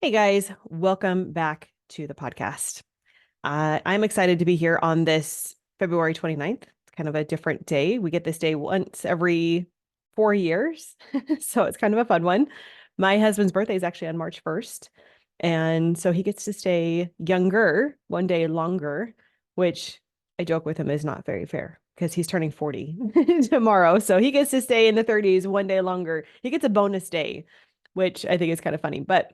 Hey guys, welcome back to the podcast. I'm excited to be here on this February 29th. It's kind of a different day. We get this day once every 4 years, so it's kind of a fun one. My husband's birthday is actually on March 1st, and so he gets to stay younger one day longer, which I joke with him is not very fair because he's turning 40 tomorrow. So he gets to stay in the 30s one day longer. He gets a bonus day, which I think is kind of funny. But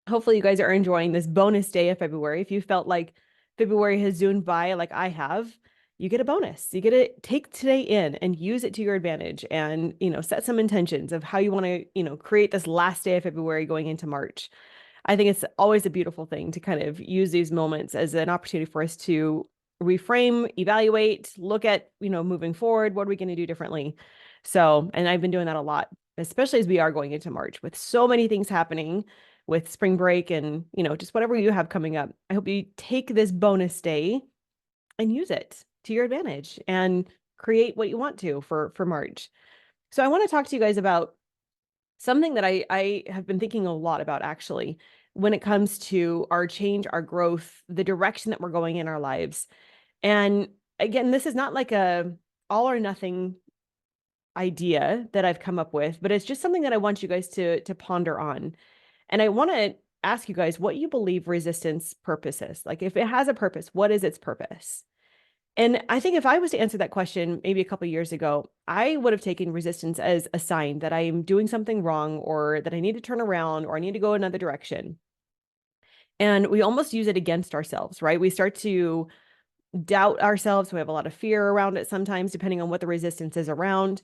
hopefully you guys are enjoying this bonus day of February. If you felt like February has zoomed by like I have, you get a bonus. You get to take today in and use it to your advantage and, set some intentions of how you want to, create this last day of February going into March. I think it's always a beautiful thing to kind of use these moments as an opportunity for us to reframe, evaluate, look at, moving forward, what are we going to do differently? So, and I've been doing that a lot, especially as we are going into March with so many things happening with spring break and, just whatever you have coming up. I hope you take this bonus day and use it to your advantage and create what you want to for March. So I want to talk to you guys about something that I have been thinking a lot about actually when it comes to our change, our growth, the direction that we're going in our lives. And again, this is not like a all or nothing idea that I've come up with, but it's just something that I want you guys to ponder on. And I want to ask you guys what you believe resistance purpose is. Like if it has a purpose, what is its purpose? And I think if I was to answer that question maybe a couple of years ago, I would have taken resistance as a sign that I am doing something wrong or that I need to turn around or I need to go another direction. And we almost use it against ourselves, right? We start to doubt ourselves. We have a lot of fear around it sometimes, depending on what the resistance is around.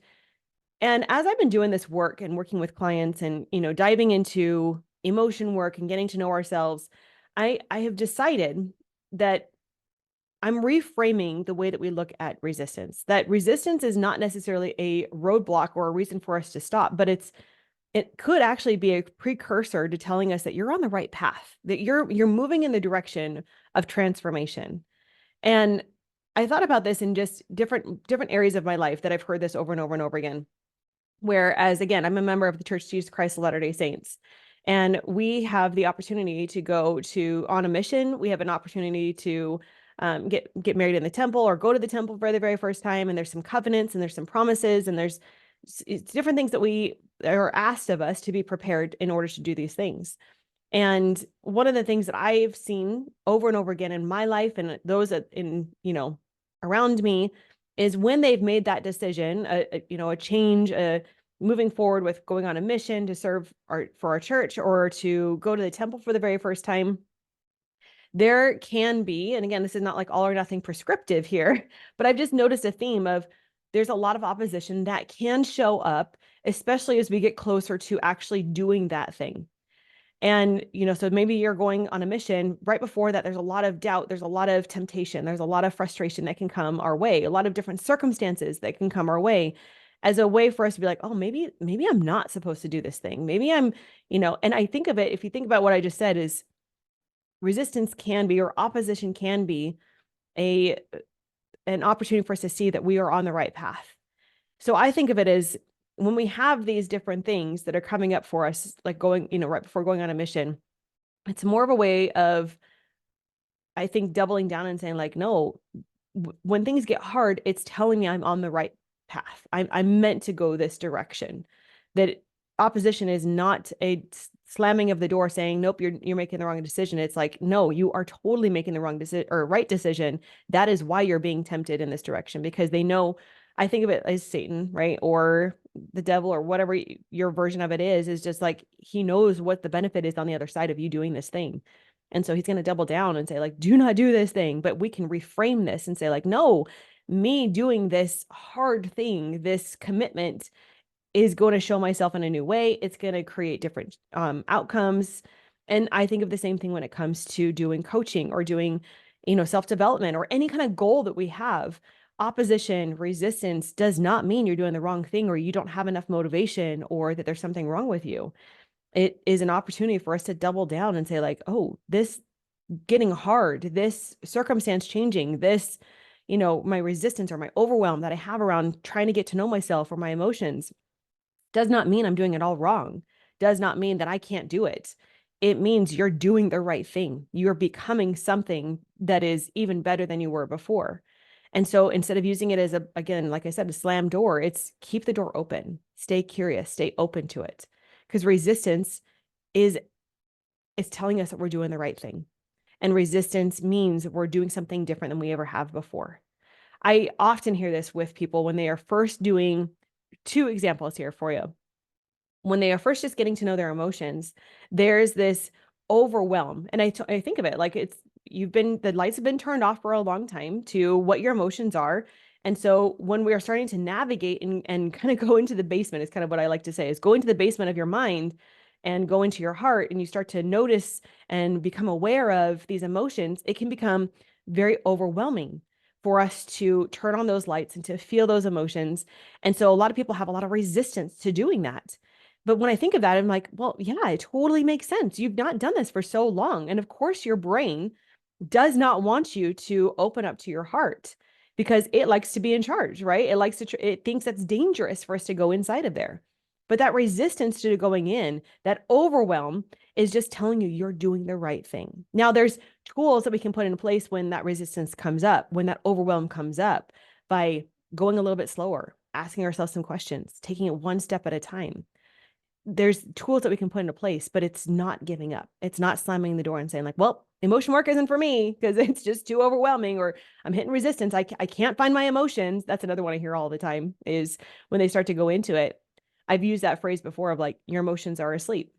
And as I've been doing this work and working with clients and, diving into emotion work and getting to know ourselves, I have decided that I'm reframing the way that we look at resistance. That resistance is not necessarily a roadblock or a reason for us to stop, but it could actually be a precursor to telling us that you're on the right path, that you're moving in the direction of transformation. And I thought about this in just different areas of my life that I've heard this over and over and over again. Whereas again, I'm a member of the Church of Jesus Christ of Latter-day Saints. And we have the opportunity to go on a mission. We have an opportunity to get married in the temple or go to the temple for the very first time. And there's some covenants and there's some promises and there's different things that we are asked of us to be prepared in order to do these things. And one of the things that I've seen over and over again in my life and those around me is when they've made that decision, a change, moving forward with going on a mission to serve for our church or to go to the temple for the very first time, there can be, and again, this is not like all or nothing prescriptive here, but I've just noticed a theme of there's a lot of opposition that can show up, especially as we get closer to actually doing that thing. And, so maybe you're going on a mission right before that. There's a lot of doubt. There's a lot of temptation. There's a lot of frustration that can come our way, a lot of different circumstances that can come our way as a way for us to be like, oh, maybe I'm not supposed to do this thing. Maybe I'm, and I think of it, if you think about what I just said is resistance can be, or opposition can be an opportunity for us to see that we are on the right path. So I think of it as when we have these different things that are coming up for us, like going, right before going on a mission, it's more of a way of, I think, doubling down and saying like, no, when things get hard, it's telling me I'm on the right path. I'm meant to go this direction. That opposition is not a slamming of the door saying, nope, you're making the wrong decision. It's like, no, you are totally making the wrong decision or right decision. That is why you're being tempted in this direction, because they know, I think of it as Satan, right? Or the devil or whatever your version of it is just like, he knows what the benefit is on the other side of you doing this thing. And so he's going to double down and say like, do not do this thing. But we can reframe this and say like, no, me doing this hard thing, this commitment is going to show myself in a new way. It's going to create different outcomes. And I think of the same thing when it comes to doing coaching or doing, self-development or any kind of goal that we have. Opposition, resistance does not mean you're doing the wrong thing or you don't have enough motivation or that there's something wrong with you. It is an opportunity for us to double down and say like, oh, this getting hard, this circumstance changing, this, my resistance or my overwhelm that I have around trying to get to know myself or my emotions does not mean I'm doing it all wrong. Does not mean that I can't do it. it means you're doing the right thing. You're becoming something that is even better than you were before. And so instead of using it as a, again, like I said, a slam door, it's keep the door open, stay curious, stay open to it. Because resistance is telling us that we're doing the right thing. And resistance means we're doing something different than we ever have before. I often hear this with people when they are first doing, two examples here for you. When they are first just getting to know their emotions, there's this overwhelm. And I think of it like the lights have been turned off for a long time to what your emotions are. And so when we are starting to navigate and kind of go into the basement, is kind of what I like to say, is go into the basement of your mind and go into your heart, and you start to notice and become aware of these emotions, it can become very overwhelming for us to turn on those lights and to feel those emotions. And so a lot of people have a lot of resistance to doing that. But when I think of that, I'm like, well, yeah, it totally makes sense. You've not done this for so long. And of course, your brain does not want you to open up to your heart because it likes to be in charge, right? It likes to, it thinks that's dangerous for us to go inside of there. But that resistance to going in, that overwhelm is just telling you you're doing the right thing. Now, there's tools that we can put in place when that resistance comes up, when that overwhelm comes up, by going a little bit slower, asking ourselves some questions, taking it one step at a time. There's tools that we can put into place, but it's not giving up. It's not slamming the door and saying like, well, emotion work isn't for me because it's just too overwhelming, or I'm hitting resistance. I can't find my emotions. That's another one I hear all the time, is when they start to go into it. I've used that phrase before of like, your emotions are asleep.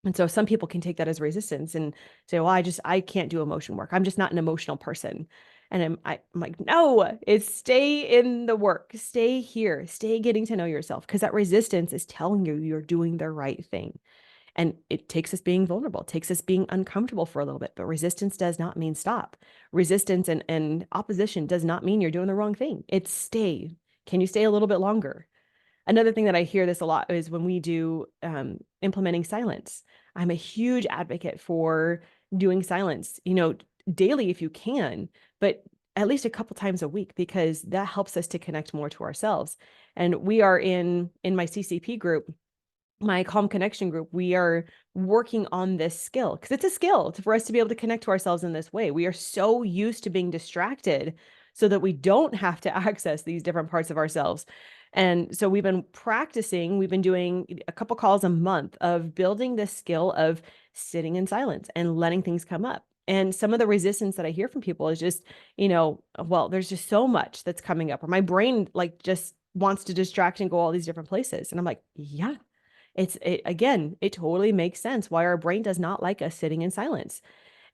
And so some people can take that as resistance and say, well, I can't do emotion work. I'm just not an emotional person. And I'm like, no, it's stay in the work, stay here, stay getting to know yourself, because that resistance is telling you you're doing the right thing. And it takes us being vulnerable, takes us being uncomfortable for a little bit. But resistance does not mean stop. Resistance and opposition does not mean you're doing the wrong thing. It's stay. Can you stay a little bit longer? Another thing that I hear this a lot is when we do implementing silence. I'm a huge advocate for doing silence, daily if you can, but at least a couple times a week, because that helps us to connect more to ourselves. And we are in my CCP group, my Calm Connection group, we are working on this skill, because it's a skill for us to be able to connect to ourselves in this way. We are so used to being distracted so that we don't have to access these different parts of ourselves. And so we've been practicing, we've been doing a couple calls a month of building this skill of sitting in silence and letting things come up. And some of the resistance that I hear from people is just, well, there's just so much that's coming up, or my brain like just wants to distract and go all these different places. And I'm like, yeah, again, it totally makes sense why our brain does not like us sitting in silence.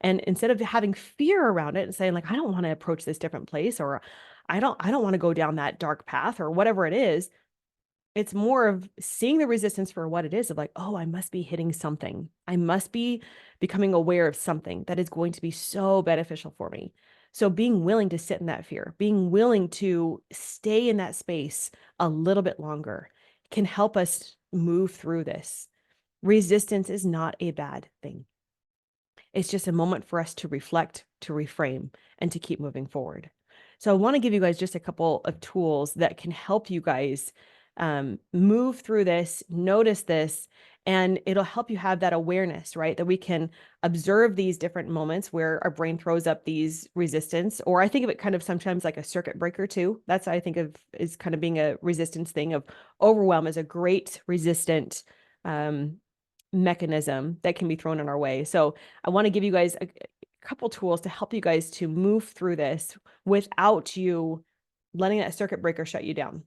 And instead of having fear around it and saying like, I don't want to approach this different place, or I don't want to go down that dark path, or whatever it is, it's more of seeing the resistance for what it is, of like, oh, I must be hitting something. I must be becoming aware of something that is going to be so beneficial for me. So being willing to sit in that fear, being willing to stay in that space a little bit longer, can help us move through this. Resistance is not a bad thing. It's just a moment for us to reflect, to reframe, and to keep moving forward. So I want to give you guys just a couple of tools that can help you guys move through this, notice this, and it'll help you have that awareness, right? That we can observe these different moments where our brain throws up these resistance, or I think of it kind of sometimes like a circuit breaker too. That's what I think of is kind of being a resistance thing. Of overwhelm as a great resistant mechanism that can be thrown in our way. So I want to give you guys a couple tools to help you guys to move through this without you letting that circuit breaker shut you down,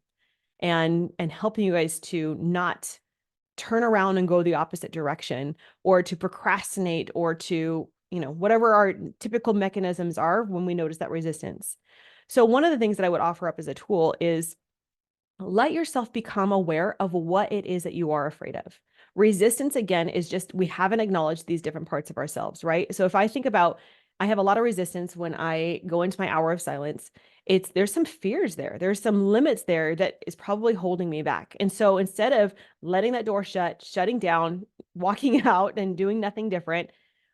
and helping you guys to not turn around and go the opposite direction, or to procrastinate, or to, whatever our typical mechanisms are when we notice that resistance. So one of the things that I would offer up as a tool is let yourself become aware of what it is that you are afraid of. Resistance, again, is just we haven't acknowledged these different parts of ourselves, right? So if I think about, I have a lot of resistance when I go into my hour of silence. There's some fears there. There's some limits there that is probably holding me back. And so instead of letting that door shut, shutting down, walking out and doing nothing different,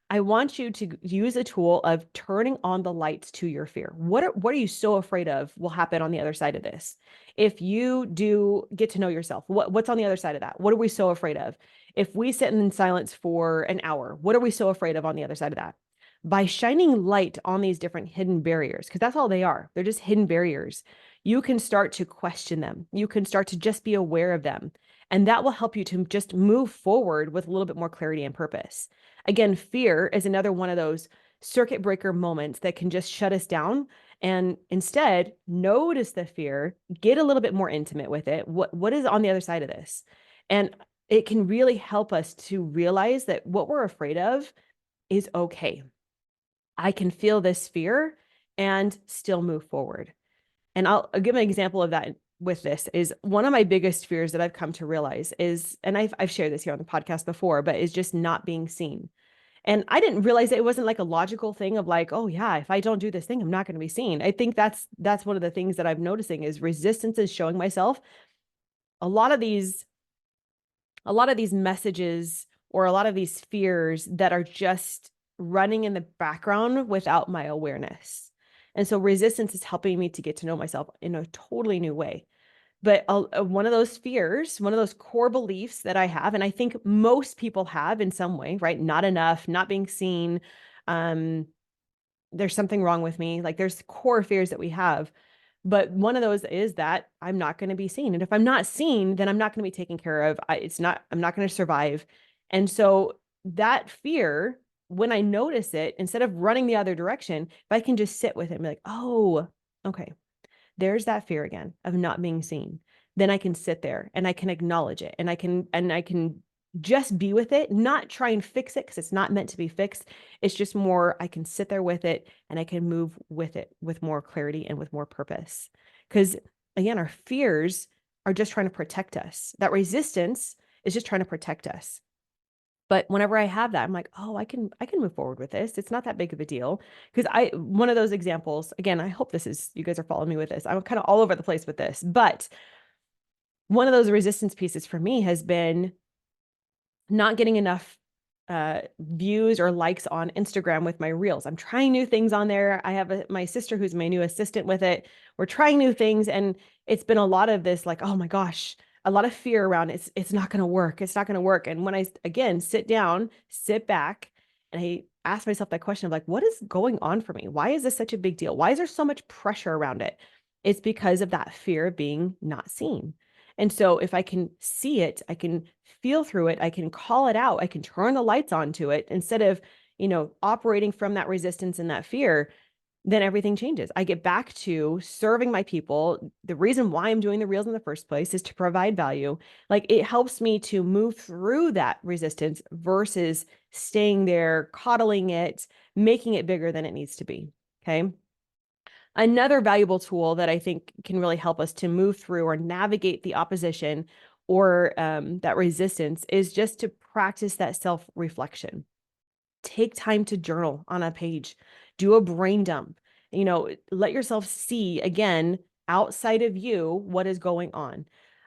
I want you to use a tool of turning on the lights to your fear. What are you so afraid of will happen on the other side of this? If you do get to know yourself, what's on the other side of that? What are we so afraid of? If we sit in silence for an hour, what are we so afraid of on the other side of that? By shining light on these different hidden barriers, because that's all they are. They're just hidden barriers. You can start to question them. You can start to just be aware of them. And that will help you to just move forward with a little bit more clarity and purpose. Again, fear is another one of those circuit breaker moments that can just shut us down. And instead, notice the fear, get a little bit more intimate with it. What is on the other side of this? And it can really help us to realize that what we're afraid of is okay. I can feel this fear and still move forward. And I'll give an example of that with this is one of my biggest fears that I've come to realize is, and I've shared this here on the podcast before, but is just not being seen. And I didn't realize that it wasn't like a logical thing of like, oh yeah, if I don't do this thing, I'm not going to be seen. I think that's one of the things that I'm noticing is resistance is showing myself. A lot of these messages or a lot of these fears that are just running in the background without my awareness. And so resistance is helping me to get to know myself in a totally new way. But one of those fears, one of those core beliefs that I have, and I think most people have in some way, right? Not enough, not being seen. There's something wrong with me. Like there's core fears that we have. But one of those is that I'm not going to be seen. And if I'm not seen, then I'm not going to be taken care of. I'm not going to survive. And so that fear, when I notice it, instead of running the other direction, if I can just sit with it and be like, oh, okay, there's that fear again of not being seen, then I can sit there and I can acknowledge it and I can just be with it, not try and fix it because it's not meant to be fixed. It's just more, I can sit there with it and I can move with it with more clarity and with more purpose. Because again, our fears are just trying to protect us. That resistance is just trying to protect us. But whenever I have that, I'm like, oh, I can move forward with this. It's not that big of a deal. Because one of those examples, again, I hope you guys are following me with this. I'm kind of all over the place with this, but one of those resistance pieces for me has been not getting enough views or likes on Instagram with my reels. I'm trying new things on there. I have my sister who's my new assistant with it. We're trying new things. And it's been a lot of this like, oh my gosh, a lot of fear around it's not going to work. It's not going to work. And when I, again, sit back and I ask myself that question of like, what is going on for me? Why is this such a big deal? Why is there so much pressure around it? It's because of that fear of being not seen. And so if I can see it, I can feel through it, I can call it out, I can turn the lights on to it instead of, operating from that resistance and that fear, then everything changes. I get back to serving my people. The reason why I'm doing the reels in the first place is to provide value. Like it helps me to move through that resistance versus staying there, coddling it, making it bigger than it needs to be. Okay. Another valuable tool that I think can really help us to move through or navigate the opposition or that resistance is just to practice that self-reflection. Take time to journal on a page, do a brain dump, let yourself see again outside of you what is going on.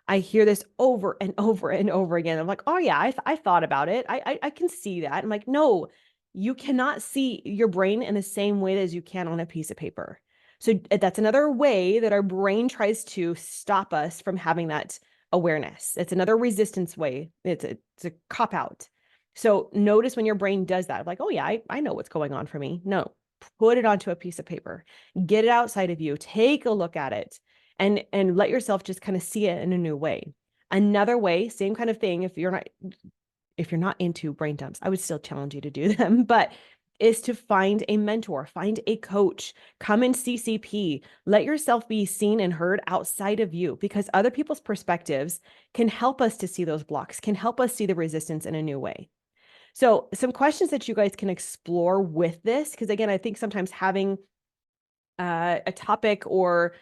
I hear this over and over and over again. I'm like, oh yeah, I thought about it. I can see that. I'm like, no, you cannot see your brain in the same way as you can on a piece of paper. So that's another way that our brain tries to stop us from having that awareness. It's another resistance way. It's a cop out. So notice when your brain does that, like, oh yeah, I know what's going on for me. No, put it onto a piece of paper, get it outside of you, take a look at it and let yourself just kind of see it in a new way. Another way, same kind of thing. If you're not into brain dumps, I would still challenge you to do them, but is to find a mentor, find a coach, come in CCP, let yourself be seen and heard outside of you because other people's perspectives can help us to see those blocks, can help us see the resistance in a new way. So some questions that you guys can explore with this, because again, I think sometimes having a topic or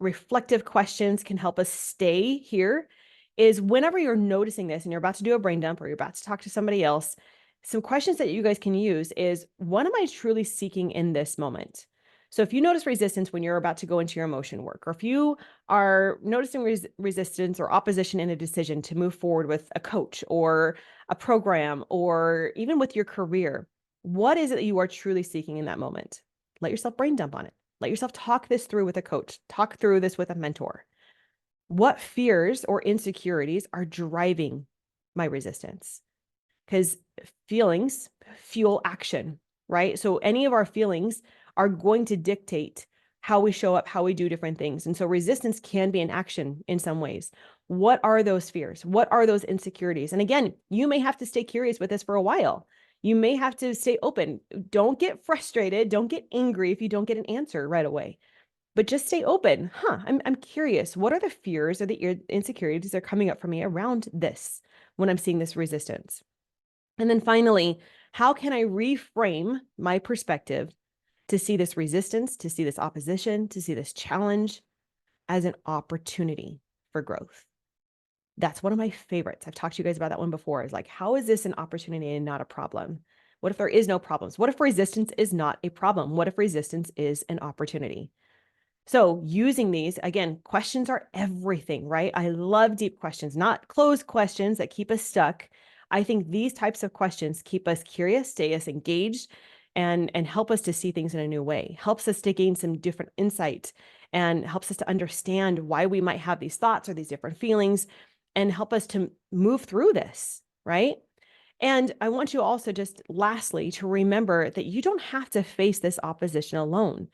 reflective questions can help us stay here, is whenever you're noticing this and you're about to do a brain dump or you're about to talk to somebody else, some questions that you guys can use is, what am I truly seeking in this moment? So if you notice resistance when you're about to go into your emotion work, or if you are noticing resistance or opposition in a decision to move forward with a coach or a program, or even with your career, what is it that you are truly seeking in that moment? Let yourself brain dump on it. Let yourself talk this through with a coach, talk through this with a mentor. What fears or insecurities are driving my resistance? Because feelings fuel action, right? So any of our feelings are going to dictate how we show up, how we do different things. And so resistance can be an action in some ways. What are those fears? What are those insecurities? And again, you may have to stay curious with this for a while. You may have to stay open. Don't get frustrated. Don't get angry if you don't get an answer right away. But just stay open. I'm curious. What are the fears or the insecurities that are coming up for me around this when I'm seeing this resistance? And then finally, how can I reframe my perspective to see this resistance, to see this opposition, to see this challenge as an opportunity for growth? That's one of my favorites. I've talked to you guys about that one before. Is like, how is this an opportunity and not a problem? What if there is no problems? What if resistance is not a problem? What if resistance is an opportunity? So using these, again, questions are everything, right? I love deep questions, not closed questions that keep us stuck. I think these types of questions keep us curious, stay us engaged, and help us to see things in a new way, helps us to gain some different insight, and helps us to understand why we might have these thoughts or these different feelings, and help us to move through this, right? And I want you also just lastly to remember that you don't have to face this opposition alone.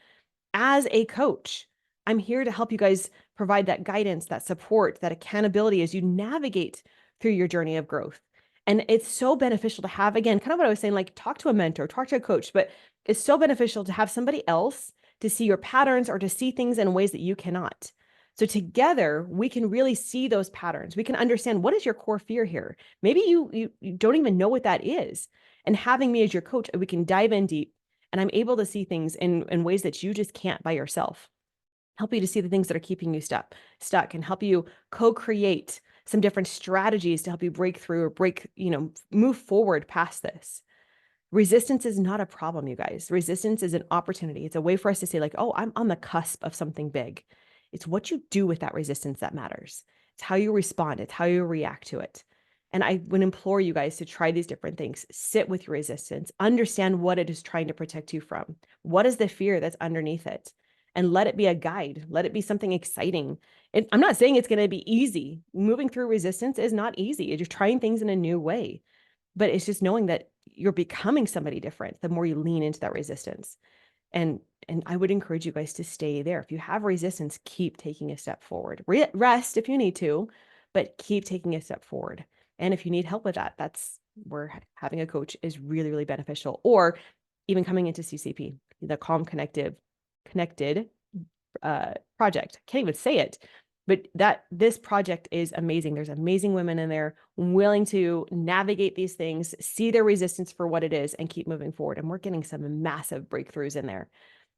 As a coach, I'm here to help you guys provide that guidance, that support, that accountability as you navigate through your journey of growth. And it's so beneficial to have, again, kind of what I was saying, like talk to a mentor, talk to a coach, but it's so beneficial to have somebody else to see your patterns or to see things in ways that you cannot. So together we can really see those patterns. We can understand what is your core fear here. Maybe you don't even know what that is. And having me as your coach, we can dive in deep, and I'm able to see things in ways that you just can't by yourself. Help you to see the things that are keeping you stuck and help you co-create some different strategies to help you break through or move forward past this. Resistance is not a problem, you guys. Resistance is an opportunity. It's a way for us to say like, oh, I'm on the cusp of something big. It's what you do with that resistance that matters. It's how you respond. It's how you react to it. And I would implore you guys to try these different things. Sit with your resistance, understand what it is trying to protect you from. What is the fear that's underneath it? And let it be a guide. Let it be something exciting. I'm not saying it's going to be easy. Moving through resistance is not easy. You're trying things in a new way, but it's just knowing that you're becoming somebody different the more you lean into that resistance. And I would encourage you guys to stay there. If you have resistance, keep taking a step forward. Rest if you need to, but keep taking a step forward. And if you need help with that, that's where having a coach is really, really beneficial. Or even coming into CCP, the Calm Connected project. Can't even say it, but this project is amazing. There's amazing women in there willing to navigate these things, see their resistance for what it is, and keep moving forward. And we're getting some massive breakthroughs in there.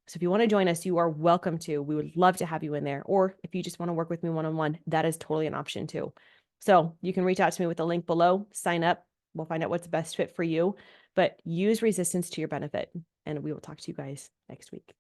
So if you want to join us, you are welcome to. We would love to have you in there. Or if you just want to work with me one-on-one, that is totally an option too. So you can reach out to me with the link below, sign up. We'll find out what's the best fit for you, but use resistance to your benefit. And we will talk to you guys next week.